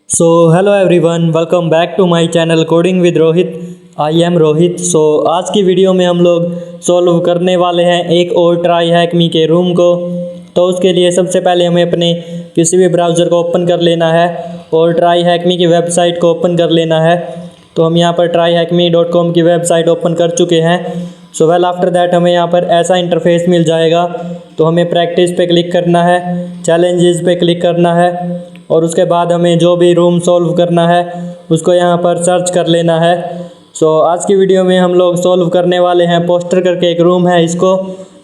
So hello everyone, welcome back to my channel coding with Rohit. I am Rohit. आज की video में हम लोग सॉल्व करने वाले हैं एक और ट्राई हैक मी के रूम को। तो उसके लिए सबसे पहले हमें अपने किसी भी ब्राउज़र को ओपन कर लेना है और ट्राई हैक मी की वेबसाइट को ओपन कर लेना है। तो हम यहाँ पर tryhackme.com की वेबसाइट ओपन कर चुके हैं। वेल आफ्टर दैट हमें यहाँ पर ऐसा इंटरफेस मिल जाएगा। तो हमें प्रैक्टिस पे क्लिक करना है, चैलेंजेस पे क्लिक करना है और उसके बाद हमें जो भी रूम सॉल्व करना है उसको यहाँ पर सर्च कर लेना है। आज की वीडियो में हम लोग सॉल्व करने वाले हैं पोस्टर करके एक रूम है इसको।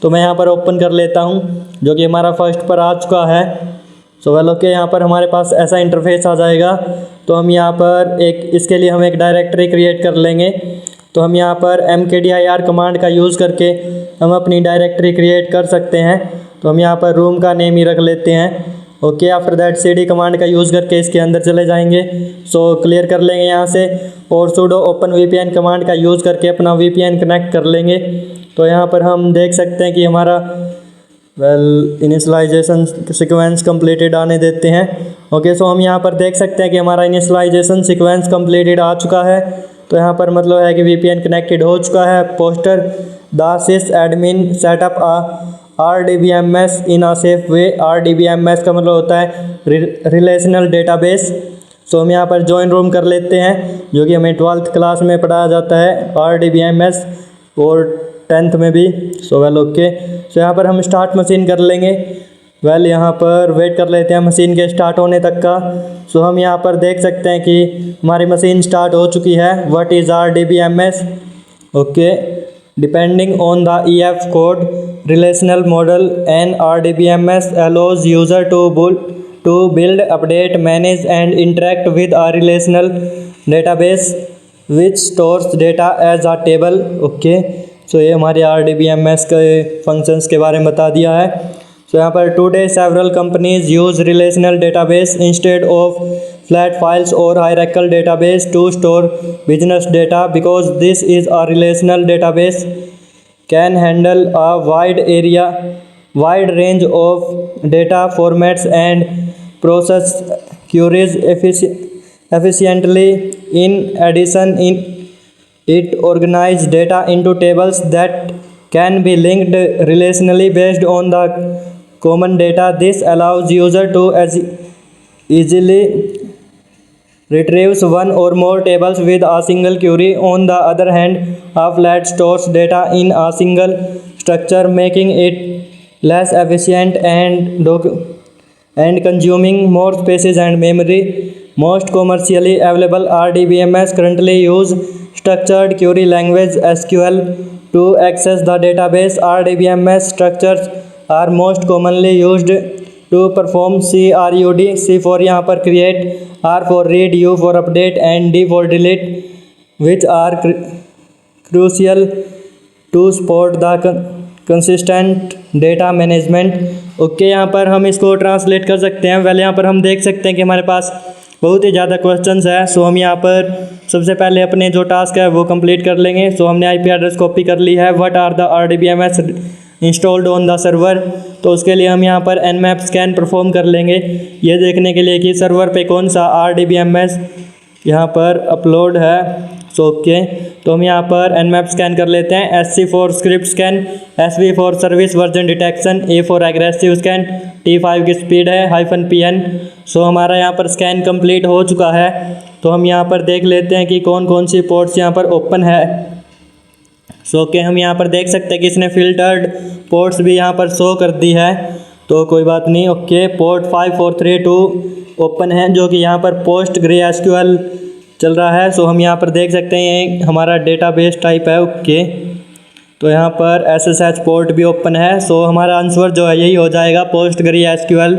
तो मैं यहाँ पर ओपन कर लेता हूँ जो कि हमारा फर्स्ट पर आ चुका है। वेल ओके, यहाँ पर हमारे पास ऐसा इंटरफेस आ जाएगा। तो हम यहाँ पर इसके लिए हम एक डायरेक्टरी क्रिएट कर लेंगे। तो हम यहाँ पर mkdir कमांड का यूज़ करके हम अपनी डायरेक्टरी क्रिएट कर सकते हैं। तो हम यहाँ पर रूम का नेम ही रख लेते हैं। Okay, after that cd command का यूज़ करके इसके अंदर चले जाएंगे। क्लियर कर लेंगे यहाँ से और sudo ओपन VPN कमांड का यूज़ करके अपना VPN कनेक्ट कर लेंगे। तो यहाँ पर हम देख सकते हैं कि हमारा इनिशियलाइजेशन सीक्वेंस कंप्लीटेड आने देते हैं। ओके, हम यहाँ पर देख सकते हैं कि हमारा इनिशियलाइजेशन सीक्वेंस कंप्लीटेड आ चुका है। तो यहाँ पर मतलब है कि VPN कनेक्टेड हो चुका है। Poster the cis admin setup RDBMS in a safe way. RDBMS का मतलब होता है रिलेशनल डेटाबेस। हम यहाँ पर ज्वाइन रूम कर लेते हैं जो कि हमें 12th क्लास में पढ़ाया जाता है RDBMS और 10th में भी। वेल ओके, यहाँ पर हम स्टार्ट मशीन कर लेंगे। यहाँ पर वेट कर लेते हैं मशीन के स्टार्ट होने तक का। हम यहाँ पर देख सकते हैं कि हमारी मशीन स्टार्ट हो चुकी है। What is RDBMS? Okay, depending on the EF code relational model and RDBMS allows user to build, update, manage and interact with a relational database which stores data as a table. Okay, ये हमारे RDBMS के functions के बारे में बता दिया है। यहाँ पर today several companies use relational database instead of flat files or hierarchical database to store business data because this is a relational database can handle a wide range of data formats and process queries efficiently. In addition, it organizes data into tables that can be linked relationally based on the common data. This allows user to easily retrieves one or more tables with a single query. On the other hand, a flat stores data in a single structure, making it less efficient and consuming more spaces and memory. Most commercially available RDBMS currently use structured query language SQL to access the database. RDBMS structures are most commonly used to perform CRUD, C for यहाँ पर create, R for read, U for update and D for delete, which are crucial to support the consistent data management. Okay, यहाँ पर हम इसको translate कर सकते हैं। यहाँ पर हम देख सकते हैं कि हमारे पास बहुत ही ज़्यादा क्वेश्चंस है। हम यहाँ पर सबसे पहले अपने जो टास्क है वो कंप्लीट कर लेंगे। हमने IP एड्रेस कॉपी कर ली है। What are the RDBMS installed on the server? तो उसके लिए हम यहाँ पर nmap स्कैन परफॉर्म कर लेंगे ये देखने के लिए कि सर्वर पे कौन सा RDBMS यहाँ पर अपलोड है। ओके, तो हम यहाँ पर nmap स्कैन कर लेते हैं। SC for script scan, SV for service version detection, A for aggressive scan, T5 की स्पीड है, -PN। हमारा यहाँ पर स्कैन कंप्लीट हो चुका है। तो हम यहाँ पर देख लेते हैं कि कौन कौन सी पोर्ट्स यहाँ पर ओपन है। ओके, हम यहाँ पर देख सकते हैं कि इसने फिल्टर्ड पोर्ट्स भी यहाँ पर शो कर दी है। तो कोई बात नहीं। ओके, पोर्ट 5432 ओपन है जो कि यहाँ पर PostgreSQL चल रहा है। हम यहाँ पर देख सकते हैं ये हमारा डेटाबेस टाइप है। ओके, तो यहाँ पर SSH पोर्ट भी ओपन है। हमारा आंसर जो है यही हो जाएगा, PostgreSQL।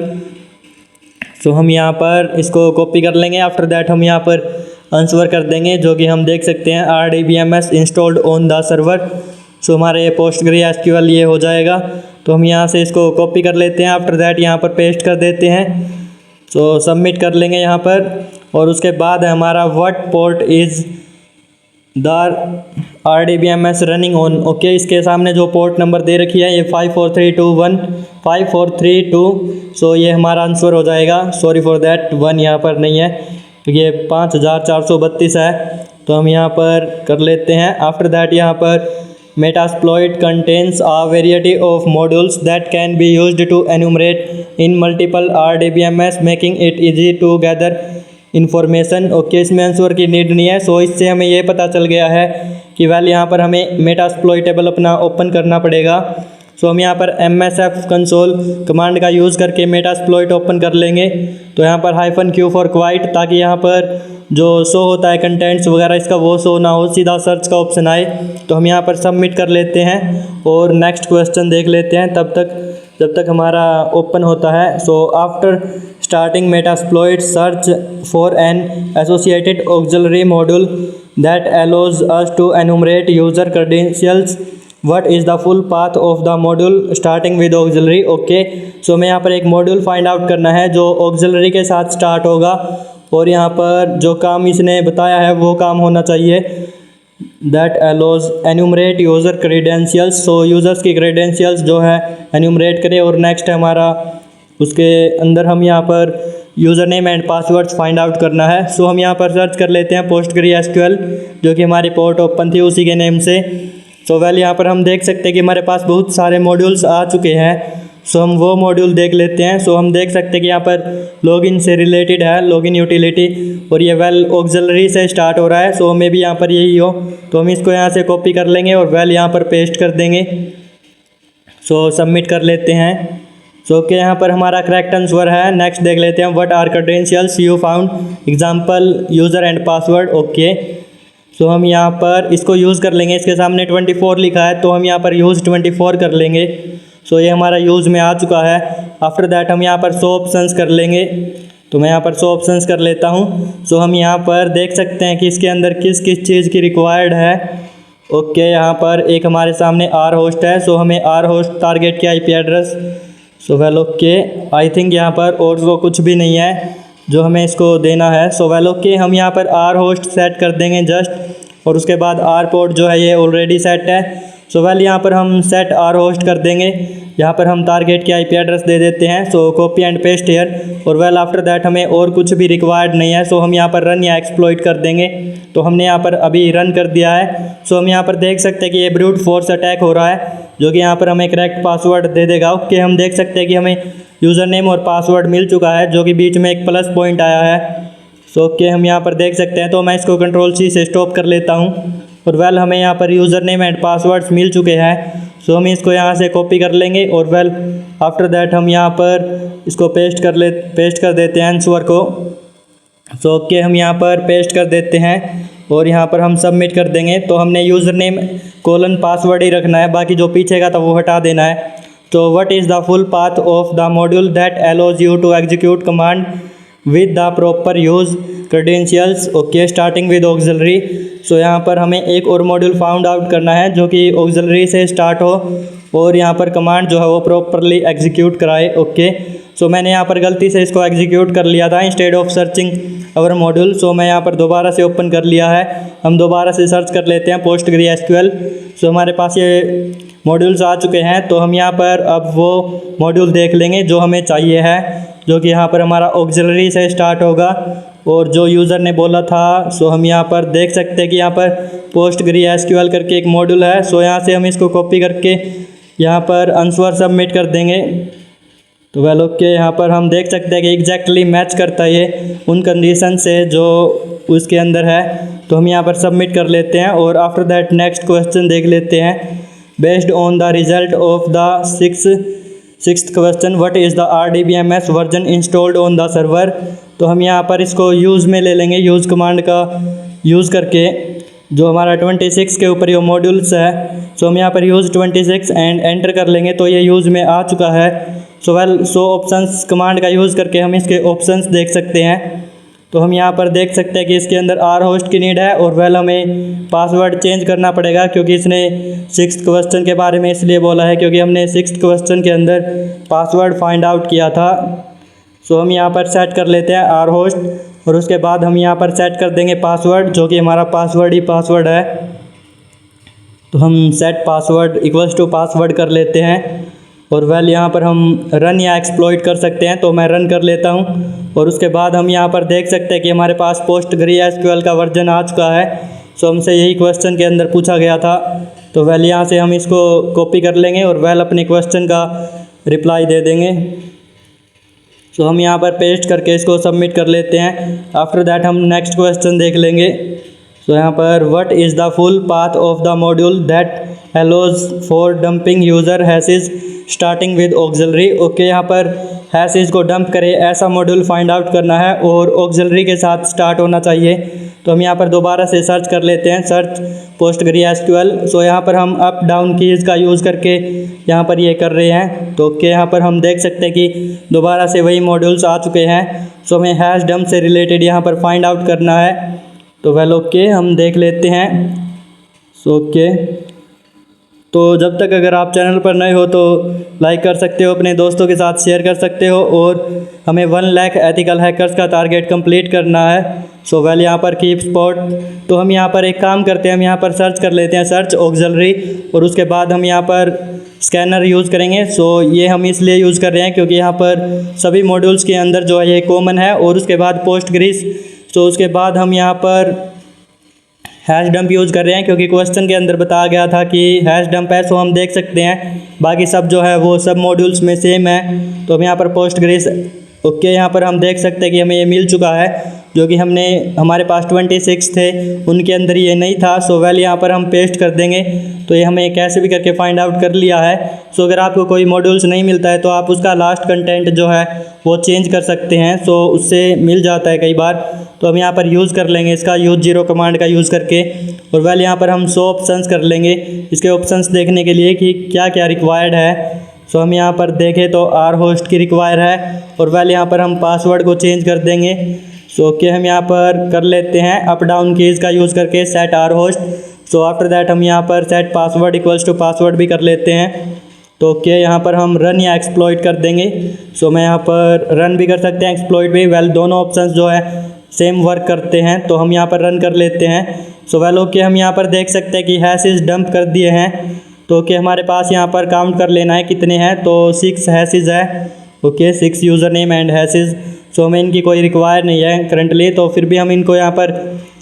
हम यहाँ पर इसको कॉपी कर लेंगे। आफ्टर दैट हम यहाँ पर आंसर कर देंगे जो कि हम देख सकते हैं RDBMS installed on the server. हमारे PostgreSQL ये हो जाएगा। तो हम यहाँ से इसको कॉपी कर लेते हैं। आफ्टर दैट यहाँ पर पेस्ट कर देते हैं। सबमिट कर लेंगे यहाँ पर। और उसके बाद है हमारा what port is the RDBMS running on. Okay, इसके सामने जो पोर्ट नंबर दे रखी है ये 54321 5432। ये हमारा आंसर हो जाएगा। सॉरी फॉर दैट, 1 यहाँ पर नहीं है। तो ये 5432 है, तो हम यहाँ पर कर लेते हैं। आफ्टर दैट यहाँ पर Metasploit contains a variety of modules that can be used to enumerate in multiple RDBMS making it easy to gather information. Okay, इसमें आंसर की नीड नहीं है। सो इससे हमें ये पता चल गया है कि वेल यहाँ पर हमें मेटास्प्लॉइट टेबल अपना ओपन करना पड़ेगा। सो हम यहाँ पर MSF कंसोल कमांड का यूज़ करके मेटास्प्लॉइट ओपन कर लेंगे। तो यहाँ पर -Q फॉर क्वाइट, ताकि यहाँ पर जो शो होता है कंटेंट्स वगैरह इसका वो शो ना हो, सीधा सर्च का ऑप्शन आए। तो हम यहाँ पर सबमिट कर लेते हैं और नेक्स्ट क्वेश्चन देख लेते हैं जब तक हमारा ओपन होता है। So after starting Metasploit search for an associated auxiliary module that allows us to enumerate user credentials. What is the full path of the module starting with auxiliary? Okay, so हमें यहाँ पर एक module find out करना है जो auxiliary के साथ start होगा और यहाँ पर जो काम इसने बताया है वो काम होना चाहिए। That allows enumerate user credentials, so users की क्रेडेंशियल्स जो है एन्यूमरेट करें। और नेक्स्ट है हमारा उसके अंदर हम यहाँ पर user name and passwords find out करना है। सो हम यहाँ पर सर्च कर लेते हैं PostgreSQL, जो कि हमारी पोर्ट ओपन थी उसी के नेम से। सो वेल यहाँ पर हम देख सकते हैं कि हमारे पास बहुत सारे मॉड्यूल्स आ चुके हैं। सो हम वो मॉड्यूल देख लेते हैं। सो हम देख सकते हैं कि यहाँ पर लॉगिन से रिलेटेड है, लॉगिन यूटिलिटी, और ये वेल ऑक्सिलरी से स्टार्ट हो रहा है। सो हमें भी यहाँ पर यही हो, तो हम इसको यहाँ से कॉपी कर लेंगे और वेल यहाँ पर पेस्ट कर देंगे। सो सबमिट कर लेते हैं। सो ओके, यहाँ पर हमारा करेक्ट आंसर है। नेक्स्ट देख लेते हैं, what are credentials you found, example user and password. Okay, so हम यहाँ पर इसको यूज़ कर लेंगे। इसके सामने 24 लिखा है, तो हम यहाँ पर यूज़ 24 कर लेंगे। सो ये हमारा यूज़ में आ चुका है। आफ्टर दैट हम यहाँ पर शो ऑप्शंस कर लेंगे, तो मैं यहाँ पर शो ऑप्शंस कर लेता हूँ। सो हम यहाँ पर देख सकते हैं कि इसके अंदर किस किस चीज़ की रिक्वायर्ड है। ओके, यहाँ पर एक हमारे सामने R होस्ट है, सो हमें R होस्ट टारगेट की IP address. So well okay, I think यहाँ पर और वो कुछ भी नहीं है जो हमें इसको देना है। सो वेल ओके, हम यहाँ पर R होस्ट सेट कर देंगे जस्ट, और उसके बाद R पोर्ट जो है ये ऑलरेडी सेट है। सो वेल यहाँ पर हम सेट R होस्ट कर देंगे। यहाँ पर हम टारगेट की IP एड्रेस दे देते हैं। सो कॉपी एंड पेस्ट हियर, और वेल आफ्टर दैट हमें और कुछ भी रिक्वायर्ड नहीं है। सो हम यहाँ पर रन या एक्सप्लॉइट कर देंगे। तो हमने यहाँ पर अभी रन कर दिया है। सो हम यहाँ पर देख सकते हैं कि ये ब्रूट फोर्स अटैक हो रहा है, जो कि यहाँ पर हमें करेक्ट पासवर्ड दे देगा। ओके, हम देख सकते हैं कि हमें यूज़र नेम और पासवर्ड मिल चुका है, जो कि बीच में एक प्लस पॉइंट आया है। सो ओके, हम यहाँ पर देख सकते हैं। तो मैं इसको Ctrl+C से स्टॉप कर लेता हूँ, और वेल हमें यहाँ पर यूज़र नेम एंड पासवर्ड्स मिल चुके हैं। सो हम इसको यहाँ से कॉपी कर लेंगे, और वेल आफ्टर दैट हम यहाँ पर इसको पेस्ट कर देते हैं आंसर को। सो ओके, हम यहाँ पर पेस्ट कर देते हैं और यहाँ पर हम सबमिट कर देंगे। तो हमने यूज़र नेम :पासवर्ड ही रखना है, बाकी जो पीछे का था वो हटा देना है। तो what is the full path of the module that allows you to execute command with the proper use credentials? Okay, starting with auxiliary. So यहाँ पर हमें एक और मॉड्यूल फाउंड आउट करना है जो कि ऑक्सिलरी से स्टार्ट हो और यहाँ पर कमांड जो है वो प्रॉपरली एग्जीक्यूट कराए। ओके, सो मैंने यहाँ पर गलती से इसको एग्जीक्यूट कर लिया था instead of searching our module. So मैं यहाँ पर दोबारा से ओपन कर लिया है। हम दोबारा से सर्च कर लेते हैं PostgreSQL। सो हमारे पास ये मॉड्यूल्स आ चुके हैं, तो हम यहाँ पर अब वो मॉड्यूल देख लेंगे जो हमें चाहिए है, जो कि यहाँ पर हमारा ऑक्सिलरी से स्टार्ट होगा और जो यूज़र ने बोला था। सो हम यहाँ पर देख सकते हैं कि यहाँ पर PostgreSQL करके एक मॉड्यूल है। सो यहाँ से हम इसको कॉपी करके यहाँ पर आंसर सबमिट कर देंगे। तो वेल ओके, यहाँ पर हम देख सकते हैं कि एग्जैक्टली मैच करता है ये उन कंडीशन से जो उसके अंदर है। तो हम यहाँ पर सबमिट कर लेते हैं और आफ्टर दैट नेक्स्ट क्वेश्चन देख लेते हैं। Based on the result of the sixth question, what is the RDBMS version installed on the server? तो हम यहाँ पर इसको यूज़ में ले लेंगे, यूज़ कमांड का यूज़ करके जो हमारा 26 के ऊपर ये मॉड्यूल्स है। सो हम यहाँ पर यूज़ 26 एंड एंटर कर लेंगे, तो ये यूज़ में आ चुका है। So well so options command का यूज़ करके हम इसके ऑप्शंस देख सकते हैं। तो हम यहाँ पर देख सकते हैं कि इसके अंदर R होस्ट की नीड है और वेल हमें पासवर्ड चेंज करना पड़ेगा, क्योंकि इसने 6th क्वेश्चन के बारे में इसलिए बोला है क्योंकि हमने 6th क्वेश्चन के अंदर पासवर्ड फाइंड आउट किया था। सो हम यहाँ पर सेट कर लेते हैं R होस्ट और उसके बाद हम यहाँ पर सेट कर देंगे पासवर्ड, जो कि हमारा पासवर्ड ही पासवर्ड है। तो हम set password equals to password कर लेते हैं और वेल यहाँ पर हम रन या एक्सप्लॉइट कर सकते हैं, तो मैं रन कर लेता हूँ। और उसके बाद हम यहाँ पर देख सकते हैं कि हमारे पास PostgreSQL का वर्जन आ चुका है। सो हमसे यही क्वेश्चन के अंदर पूछा गया था, तो वेल यहाँ से हम इसको कॉपी कर लेंगे और वेल अपने क्वेश्चन का रिप्लाई दे देंगे। सो हम यहाँ पर पेस्ट करके इसको सबमिट कर लेते हैं। आफ्टर दैट हम नेक्स्ट क्वेश्चन देख लेंगे। सो यहाँ पर what is the full path of the module that allows for dumping user hashes starting with auxiliary. Okay, यहाँ पर हैशेस को डंप करे ऐसा मॉड्यूल फाइंड आउट करना है और ऑक्सिलरी के साथ स्टार्ट होना चाहिए। तो हम यहाँ पर दोबारा से सर्च कर लेते हैं, सर्च PostgreSQL। सो यहाँ पर हम अप डाउन कीज़ का यूज़ करके यहाँ पर ये कर रहे हैं। तो ओके, यहाँ पर हम देख सकते हैं कि दोबारा से वही मॉड्यूल्स आ चुके हैं। सो हमें हैश डंप से रिलेटेड यहाँ पर फाइंड आउट करना है। तो वेल ओके, हम देख लेते हैं। सो ओके, तो जब तक अगर आप चैनल पर नए हो तो लाइक कर सकते हो, अपने दोस्तों के साथ शेयर कर सकते हो, और हमें 1 लाख एथिकल हैकर्स का टारगेट कंप्लीट करना है। सो वेल यहाँ पर कीप स्पॉट। तो हम यहाँ पर एक काम करते हैं, हम यहाँ पर सर्च कर लेते हैं, सर्च ऑक्सिलरी, और उसके बाद हम यहाँ पर स्कैनर यूज़ करेंगे। सो ये हम इसलिए यूज़ कर रहे हैं क्योंकि यहाँ पर सभी मॉड्यूल्स के अंदर जो है ये कॉमन है। और उसके बाद पोस्टग्रेस, तो उसके बाद हम यहाँ पर हैश डंप यूज़ कर रहे हैं क्योंकि क्वेश्चन के अंदर बताया गया था कि हैश डंप है। सो हम देख सकते हैं बाकी सब जो है वो सब मॉड्यूल्स में सेम है। तो हम यहाँ पर पोस्टग्रेस ओके, यहाँ पर हम देख सकते हैं कि हमें ये मिल चुका है, जो कि हमारे पास 26 थे, उनके अंदर ये नहीं था। सो वेल यहाँ पर हम पेस्ट कर देंगे। तो ये हमें कैसे भी करके फाइंड आउट कर लिया है। सो अगर आपको कोई मॉड्यूल्स नहीं मिलता है तो आप उसका लास्ट कंटेंट जो है वो चेंज कर सकते हैं। सो उससे मिल जाता है कई बार। तो हम यहाँ पर यूज़ कर लेंगे इसका यूज़ 0 कमांड का यूज़ करके। और वेल यहाँ पर हम 100 ऑप्शंस कर लेंगे इसके ऑप्शंस देखने के लिए कि क्या क्या रिक्वायर्ड है। सो हम यहाँ पर देखें तो आर होस्ट की रिक्वायर है। और वेल यहाँ पर हम पासवर्ड को चेंज कर देंगे। सो ओके, हम यहाँ पर कर लेते हैं अप डाउन कीज़ का यूज़ करके set R host. So after that हम यहाँ पर set password equals to password भी कर लेते हैं। तो ओके, यहाँ पर हम रन या एक्सप्लॉइट कर देंगे। सो मैं यहाँ पर रन भी कर सकते हैं, एक्सप्लॉइट भी। वेल दोनों ऑप्शंस जो है सेम वर्क करते हैं, तो हम यहाँ पर रन कर लेते हैं। सो वेल ओके, हम यहाँ पर देख सकते हैं कि हैशेस डंप कर दिए हैं। तो ओके, हमारे पास यहाँ पर काउंट कर लेना है कितने हैं। तो 6 हैशेस है। Okay, 6 user name and hashes. So हमें इनकी कोई रिक्वायर नहीं है करंटली, तो फिर भी हम इनको यहाँ पर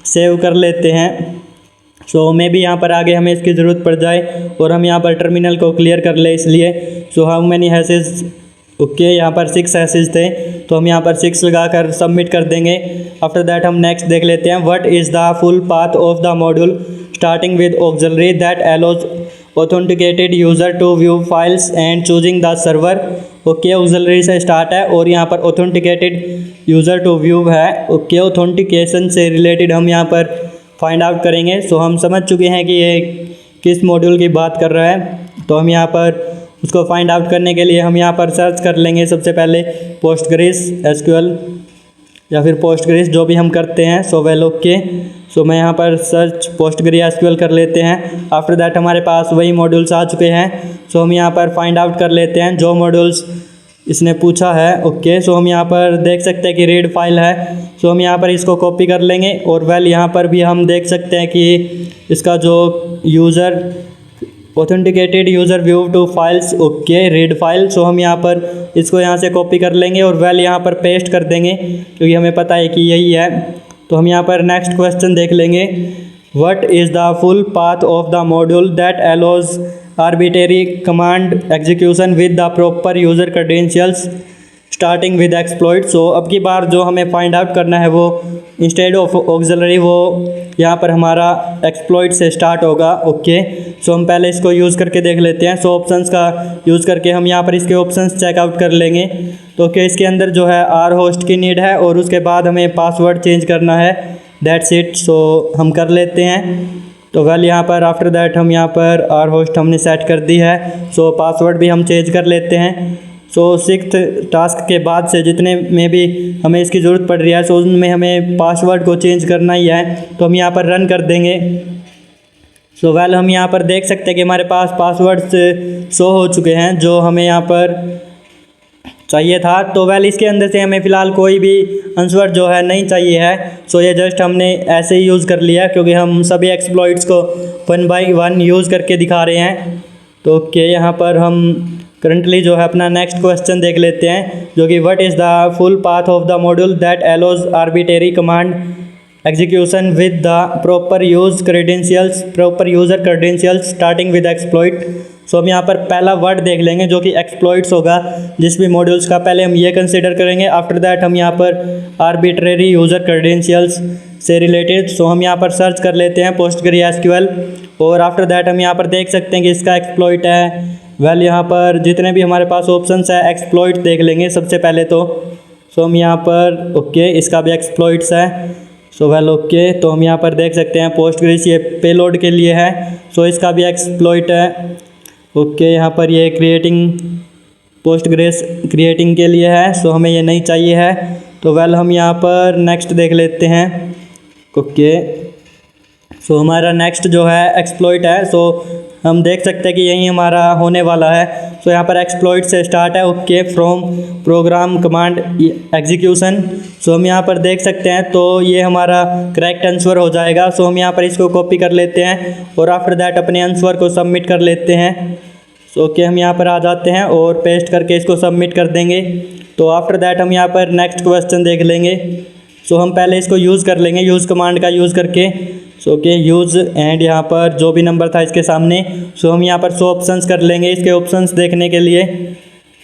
सेव कर लेते हैं। सो मे भी यहाँ पर आगे हमें इसकी ज़रूरत पड़ जाए और हम यहाँ पर टर्मिनल को क्लियर कर ले इसलिए। So how many hashes, okay, यहाँ पर 6 हैशेस थे, तो हम यहाँ पर 6 लगा कर सबमिट कर देंगे। आफ्टर दैट हम नेक्स्ट देख लेते हैं, what is the full path of the module starting with auxiliary that allows authenticated user to view files and choosing the server. Okay, auxiliary से स्टार्ट है और यहाँ पर ऑथेंटिकेटेड यूज़र टू व्यू है। ओके, ऑथेंटिकेशन से related हम यहाँ पर फाइंड आउट करेंगे। सो हम समझ चुके हैं कि ये किस मॉड्यूल की बात कर रहा है। तो हम यहाँ पर उसको फाइंड आउट करने के लिए हम यहाँ पर सर्च कर लेंगे सबसे पहले PostgreSQL या फिर Postgres, जो भी हम करते हैं। सो वेल ओके, सो मैं यहाँ पर सर्च PostgreSQL कर लेते हैं। आफ्टर दैट हमारे पास वही मॉड्यूल्स आ चुके हैं। सो हम यहाँ पर फाइंड आउट कर लेते हैं जो मॉड्यूल्स इसने पूछा है। ओके, सो हम यहाँ पर देख सकते हैं कि रीड फाइल है। सो हम यहाँ पर इसको कॉपी कर लेंगे। और वेल यहाँ पर भी हम देख सकते हैं कि इसका जो user authenticated user view to files, okay, read file. So हम यहाँ पर इसको यहाँ से कॉपी कर लेंगे और वेल यहाँ पर पेस्ट कर देंगे क्योंकि हमें पता है कि यही है। तो हम यहाँ पर नेक्स्ट क्वेश्चन देख लेंगे, what is the full path of the module that allows arbitrary command execution with the proper user credentials starting with exploit. So अब की बार जो हमें फाइंड आउट करना है वो इंस्टेड ऑफ ऑक्सिलरी वो यहाँ पर हमारा एक्सप्लॉइट से स्टार्ट होगा। ओके, सो हम पहले इसको यूज़ करके देख लेते हैं। सो ऑप्शंस का यूज़ करके हम यहाँ पर इसके ऑप्शंस चेकआउट कर लेंगे। तो ओके, इसके अंदर जो है आर होस्ट की नीड है और उसके बाद हमें पासवर्ड चेंज करना है, दैट्स इट। सो हम कर लेते हैं। तो वेल यहाँ पर आफ्टर दैट हम यहाँ पर आर होस्ट हमने सेट कर दी है। सो पासवर्ड भी हम चेंज कर लेते हैं। सो 6th टास्क के बाद से जितने में भी हमें इसकी ज़रूरत पड़ रही है सो उनमें हमें पासवर्ड को चेंज करना ही है। तो हम यहाँ पर रन कर देंगे। सो वेल हम यहाँ पर देख सकते हैं कि हमारे पास पासवर्ड्स शो हो चुके हैं जो हमें यहाँ पर चाहिए था। तो वेल इसके अंदर से हमें फ़िलहाल कोई भी आंसर जो है नहीं चाहिए है। सो ये जस्ट हमने ऐसे ही यूज़ कर लिया क्योंकि हम सभी एक्सप्लॉइट्स को 1 बाय 1 यूज़ करके दिखा रहे हैं। तो ओके, यहाँ पर हम करंटली जो है अपना नेक्स्ट क्वेश्चन देख लेते हैं, जो कि what is the full path of the module that allows arbitrary command execution with the proper user credentials starting with exploit. So हम यहाँ पर पहला वर्ड देख लेंगे जो कि एक्सप्लॉइट्स होगा जिस भी मॉड्यूल्स का, पहले हम ये कंसिडर करेंगे। आफ्टर दैट हम यहाँ पर आर्बिट्रेरी यूज़र क्रेडेंशियल्स से रिलेटेड सो हम यहाँ पर सर्च कर लेते हैं PostgreSQL, और आफ्टर दैट हम यहाँ पर देख सकते हैं कि इसका एक्सप्लॉइट है। वेल यहाँ पर जितने भी हमारे पास ऑप्शंस है एक्सप्लॉइट देख लेंगे सबसे पहले तो। सो हम यहाँ पर ओके इसका भी एक्सप्लॉइट्स है। सो वेल ओके, तो हम यहाँ पर देख सकते हैं पोस्टग्रेस ये पेलोड के लिए है, सो इसका भी एक्सप्लॉइट है। ओके यहाँ पर ये पोस्टग्रेस क्रिएटिंग के लिए है, सो हमें ये नहीं चाहिए है। तो वेल हम यहाँ पर नेक्स्ट देख लेते हैं। ओके सो हमारा नेक्स्ट जो है एक्सप्लॉइट है, सो हम देख सकते हैं कि यही हमारा होने वाला है। सो यहाँ पर एक्सप्लॉइट से स्टार्ट है। Okay from program command execution, so हम यहाँ पर देख सकते हैं, तो ये हमारा करेक्ट आंसर हो जाएगा। सो हम यहाँ पर इसको कॉपी कर लेते हैं और आफ्टर दैट अपने आंसर को सबमिट कर लेते हैं। सो ओके हम यहाँ पर आ जाते हैं और पेस्ट करके इसको सबमिट कर देंगे। तो आफ्टर दैट हम यहाँ पर नेक्स्ट क्वेश्चन देख लेंगे। सो हम पहले इसको यूज़ कर लेंगे, यूज़ कमांड का यूज़ करके। सो ओके यूज़ एंड यहाँ पर जो भी नंबर था इसके सामने, सो हम यहाँ पर शो ऑप्शंस कर लेंगे इसके ऑप्शंस देखने के लिए।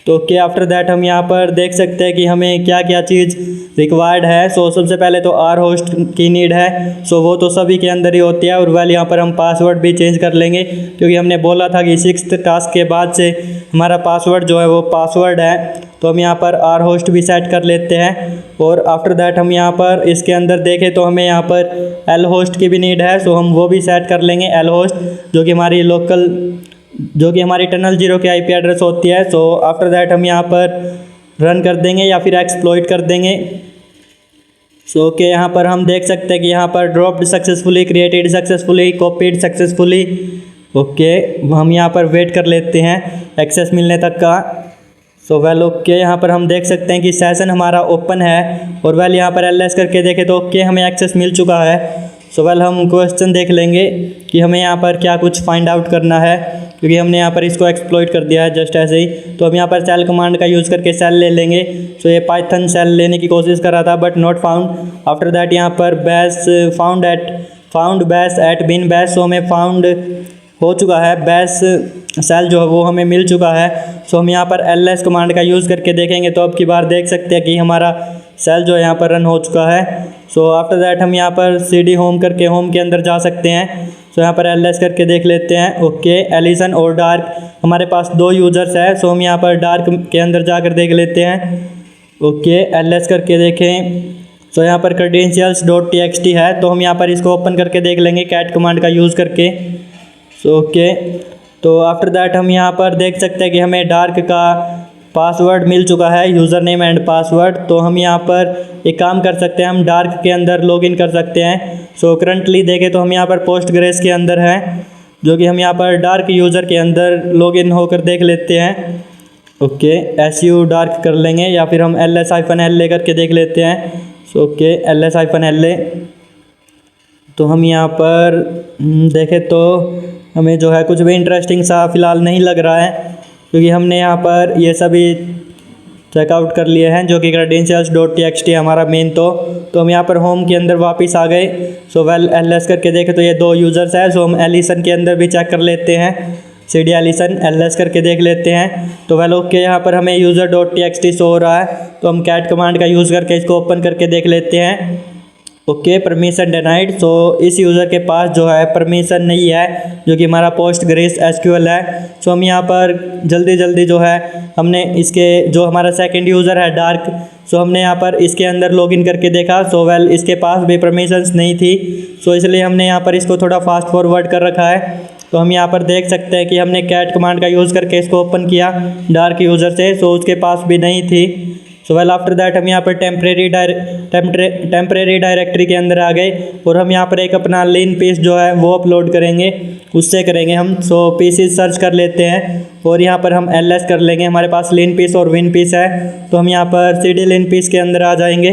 तो ओके आफ्टर दैट हम यहाँ पर देख सकते हैं कि हमें क्या क्या चीज़ रिक्वायर्ड है। सो सबसे पहले तो आर होस्ट की नीड है, सो वो तो सभी के अंदर ही होती है। और वेल यहाँ पर हम पासवर्ड भी चेंज कर लेंगे क्योंकि हमने बोला था कि 6th टास्क के बाद से हमारा पासवर्ड जो है वो पासवर्ड है। तो हम यहाँ पर आर होस्ट भी सेट कर लेते हैं। और आफ्टर दैट हम यहाँ पर इसके अंदर देखें तो हमें यहाँ पर एल होस्ट की भी नीड है, सो हम वो भी सेट कर लेंगे एल होस्ट, जो कि हमारी टनल 0 की IP एड्रेस होती है। सो आफ्टर दैट हम यहाँ पर रन कर देंगे या फिर एक्सप्लॉइट कर देंगे। सो ओके यहाँ पर हम देख सकते हैं कि यहाँ पर dropped successfully, created successfully, copied successfully. Okay हम यहाँ पर वेट कर लेते हैं एक्सेस मिलने तक का। सो वेल ओके यहाँ पर हम देख सकते हैं कि सेशन हमारा ओपन है, और वेल यहाँ पर LS करके देखें तो ओके हमें एक्सेस मिल चुका है। सो वेल हम क्वेश्चन देख लेंगे कि हमें यहाँ पर क्या कुछ फाइंड आउट करना है, क्योंकि हमने यहाँ पर इसको एक्सप्लॉइट कर दिया है जस्ट ऐसे ही। तो हम यहाँ पर सेल कमांड का यूज़ करके सेल ले लेंगे। सो ये पाइथन सेल लेने की कोशिश कर रहा था but not found. After that यहाँ पर found bash at bin bash, so हमें फाउंड हो चुका है, बैश सेल जो है वो हमें मिल चुका है। सो हम यहाँ पर LS कमांड का यूज़ करके देखेंगे तो अब की बार देख सकते हैं कि हमारा सेल जो है यहाँ पर रन हो चुका है। सो आफ्टर दैट हम यहाँ पर CD होम करके होम के अंदर जा सकते हैं। सो यहाँ पर LS करके देख लेते हैं। ओके एलिसन और डार्क हमारे पास 2 यूज़र्स है, सो हम यहाँ पर डार्क के अंदर जाकर देख लेते हैं। ओके LS करके देखें। सो यहाँ पर credentials.txt है, तो हम यहाँ पर इसको ओपन करके देख लेंगे कैट कमांड का यूज़ करके। सो ओके तो आफ्टर दैट हम यहाँ पर देख सकते हैं कि हमें डार्क का पासवर्ड मिल चुका है, यूज़र नेम एंड पासवर्ड। तो हम यहाँ पर एक काम कर सकते हैं, हम डार्क के अंदर लॉगिन कर सकते हैं। सो करंटली देखें तो हम यहाँ पर पोस्टग्रेस के अंदर हैं, जो कि हम यहाँ पर डार्क यूज़र के अंदर लॉगिन होकर देख लेते हैं। ओके SU डार्क कर लेंगे या फिर हम LS-LA करके देख लेते हैं। So okay LS-LA। तो हम यहाँ पर देखें तो हमें जो है कुछ भी इंटरेस्टिंग सा फ़िलहाल नहीं लग रहा है, क्योंकि हमने यहाँ पर ये सभी चेकआउट कर लिए हैं, जो कि credentials.txt हमारा मेन। तो हम यहाँ पर होम के अंदर वापस आ गए। सो वेल LS करके देखें तो ये 2 यूज़र्स हैं, सो हम एलिसन के अंदर भी चेक कर लेते हैं। CD एलिसन LS करके देख लेते हैं। तो वेल ओके यहाँ पर हमें user.txt शो हो रहा है, तो हम कैट कमांड का यूज़ करके इसको ओपन करके देख लेते हैं। ओके परमिशन डिनाइड, सो इस यूज़र के पास जो है परमिशन नहीं है, जो कि हमारा PostgreSQL है। सो हम यहाँ पर जल्दी जो है हमने इसके जो हमारा सेकंड यूज़र है डार्क, सो हमने यहाँ पर इसके अंदर लॉगिन करके देखा। सो वेल इसके पास भी परमिशंस नहीं थी, सो इसलिए हमने यहाँ पर इसको थोड़ा फास्ट फॉरवर्ड कर रखा है। तो हम यहाँ पर देख सकते हैं कि हमने कैट कमांड का यूज़ करके इसको ओपन किया डार्क यूज़र से, सो उसके पास भी नहीं थी। सो वेल आफ्टर दैट हम यहाँ पर टेम्परेरी डायरेक्टरी के अंदर आ गए, और हम यहाँ पर एक अपना लीन पीस जो है वो अपलोड करेंगे, उससे करेंगे हम। सो पीसीज सर्च कर लेते हैं। और यहाँ पर हम ls कर लेंगे। हमारे पास लिन पीस और विन पीस है, तो हम यहाँ पर cd लिन पीस के अंदर आ जाएंगे,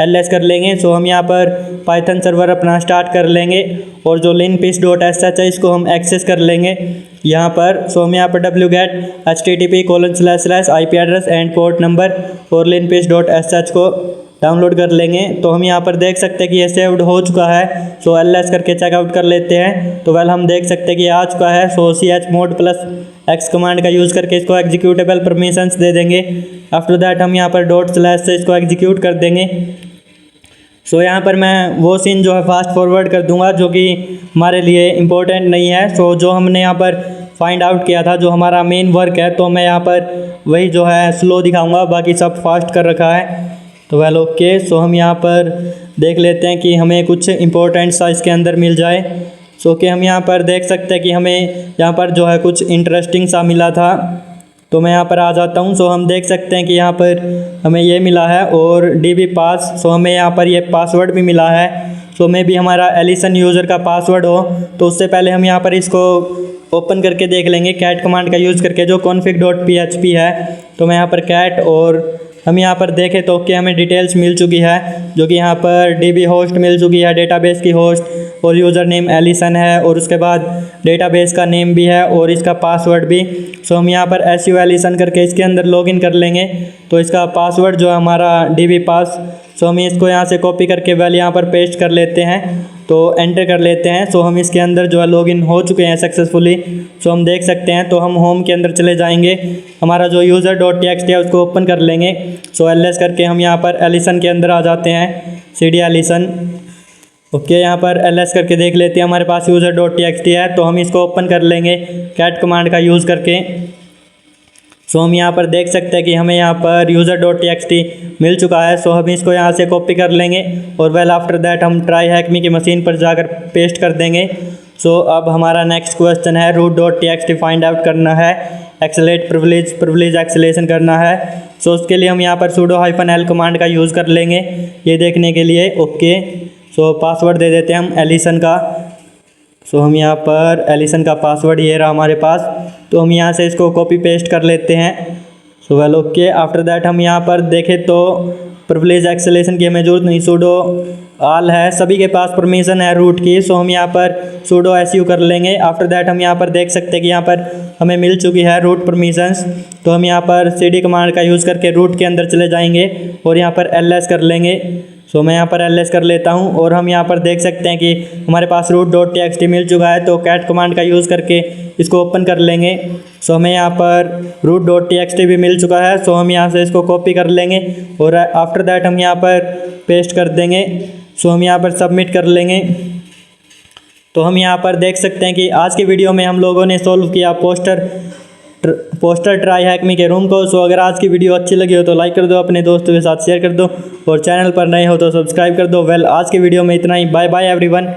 ls कर लेंगे। सो हम यहाँ पर पाइथन सर्वर अपना स्टार्ट कर लेंगे और जो लिन पीस डॉट sh है इसको हम एक्सेस कर लेंगे यहाँ पर। सो हम यहाँ पर wget http:// IP address and port number और लिन पीस डॉट sh को डाउनलोड कर लेंगे। तो हम यहाँ पर देख सकते हैं कि ये सेव्ड हो चुका है। सो ls करके चेकआउट कर लेते हैं, तो वेल हम देख सकते हैं कि आ चुका है। सो chmod+x कमांड का यूज़ करके इसको एग्जीक्यूटेबल परमिशंस दे देंगे। आफ्टर दैट हम यहाँ पर // से इसको एग्जीक्यूट कर देंगे। सो यहाँ पर मैं वो सीन जो है फास्ट फॉरवर्ड कर दूंगा जो कि हमारे लिए इम्पोर्टेंट नहीं है। सो जो हमने यहाँ पर फाइंड आउट किया था, जो हमारा मेन वर्क है, तो मैं यहाँ पर वही जो है स्लो दिखाऊंगा, बाकी सब फास्ट कर रखा है। तो वेल ओके। सो हम यहाँ पर देख लेते हैं कि हमें कुछ इम्पोर्टेंट सा इसके अंदर मिल जाए। सो कि हम यहाँ पर देख सकते हैं कि हमें यहाँ पर जो है कुछ इंटरेस्टिंग सा मिला था। तो मैं यहाँ पर आ जाता हूँ। सो हम देख सकते हैं कि यहाँ पर हमें ये मिला है और DB पास। सो हमें यहाँ पर ये पासवर्ड भी मिला है। सो मे भी हमारा एलिसन यूज़र का पासवर्ड हो, तो उससे पहले हम यहाँ पर इसको ओपन करके देख लेंगे कैट कमांड का यूज़ करके, जो config.php है। तो मैं यहाँ पर कैट और हम यहाँ पर देखें तो कि हमें डिटेल्स मिल चुकी है, जो कि यहाँ पर DB होस्ट मिल चुकी है, डेटाबेस की होस्ट और यूज़र नेम एलिसन है और उसके बाद डेटाबेस का नेम भी है और इसका पासवर्ड भी। सो हम यहाँ पर su एलिसन करके इसके अंदर लॉगिन कर लेंगे। तो इसका पासवर्ड जो है हमारा DB पास। सो हम इसको यहाँ से कॉपी करके वेल यहाँ पर पेस्ट कर लेते हैं, तो एंटर कर लेते हैं। सो हम इसके अंदर जो है लॉगिन हो चुके हैं सक्सेसफुली। सो हम देख सकते हैं। तो हम होम के अंदर चले जाएंगे, हमारा जो user.txt है उसको ओपन कर लेंगे। सो ls करके हम यहाँ पर एलिसन के अंदर आ जाते हैं, cd एलिसन। ओके, यहाँ पर ls करके देख लेते हैं, हमारे पास user.txt है, तो हम इसको ओपन कर लेंगे कैट कमांड का यूज़ करके। सो हम यहाँ पर देख सकते हैं कि हमें यहाँ पर user.txt मिल चुका है। सो हम इसको यहाँ से कॉपी कर लेंगे और वेल आफ्टर दैट हम ट्राई हैकमी की मशीन पर जाकर पेस्ट कर देंगे। सो अब हमारा नेक्स्ट क्वेश्चन है root.txt फाइंड आउट करना है, एक्सेलेट प्रिविलेज एक्सेलेशन करना है। सो उसके लिए हम यहाँ पर sudo-l कमांड का यूज़ कर लेंगे ये देखने के लिए। ओके, सो पासवर्ड दे देते हैं हम एलिसन का। सो हम यहाँ पर एलिसन का पासवर्ड ये रहा हमारे पास, तो हम यहाँ से इसको कॉपी पेस्ट कर लेते हैं। So well okay. After that हम यहाँ पर देखें तो प्रिविलेज एक्सेलेशन की हमें जरूरत नहीं, sudo ऑल है, सभी के पास परमिशन है रूट की। सो हम यहाँ पर sudo su कर लेंगे। आफ्टर दैट हम यहाँ पर देख सकते हैं कि यहाँ पर हमें मिल चुकी है रूट परमिशंस। तो हम यहाँ पर cd कमांड का यूज़ करके रूट के अंदर चले जाएंगे और यहाँ पर ls कर लेंगे। सो मैं यहाँ पर ls कर लेता हूँ और हम यहाँ पर देख सकते हैं कि हमारे पास root.txt मिल चुका है, तो कैट कमांड का यूज़ करके इसको ओपन कर लेंगे। सो हमें यहाँ पर root.txt भी मिल चुका है। सो हम यहाँ से इसको कॉपी कर लेंगे और आफ्टर दैट हम यहाँ पर पेस्ट कर देंगे। सो हम यहाँ पर सबमिट कर लेंगे। तो हम यहाँ पर देख सकते हैं कि आज की वीडियो में हम लोगों ने सॉल्व किया पोस्टर ट्राई हैकमी के रूम को। सो अगर आज की वीडियो अच्छी लगी हो तो लाइक कर दो, अपने दोस्तों के साथ शेयर कर दो और चैनल पर नए हो तो सब्सक्राइब कर दो। वेल आज की वीडियो में इतना ही। Bye bye everyone.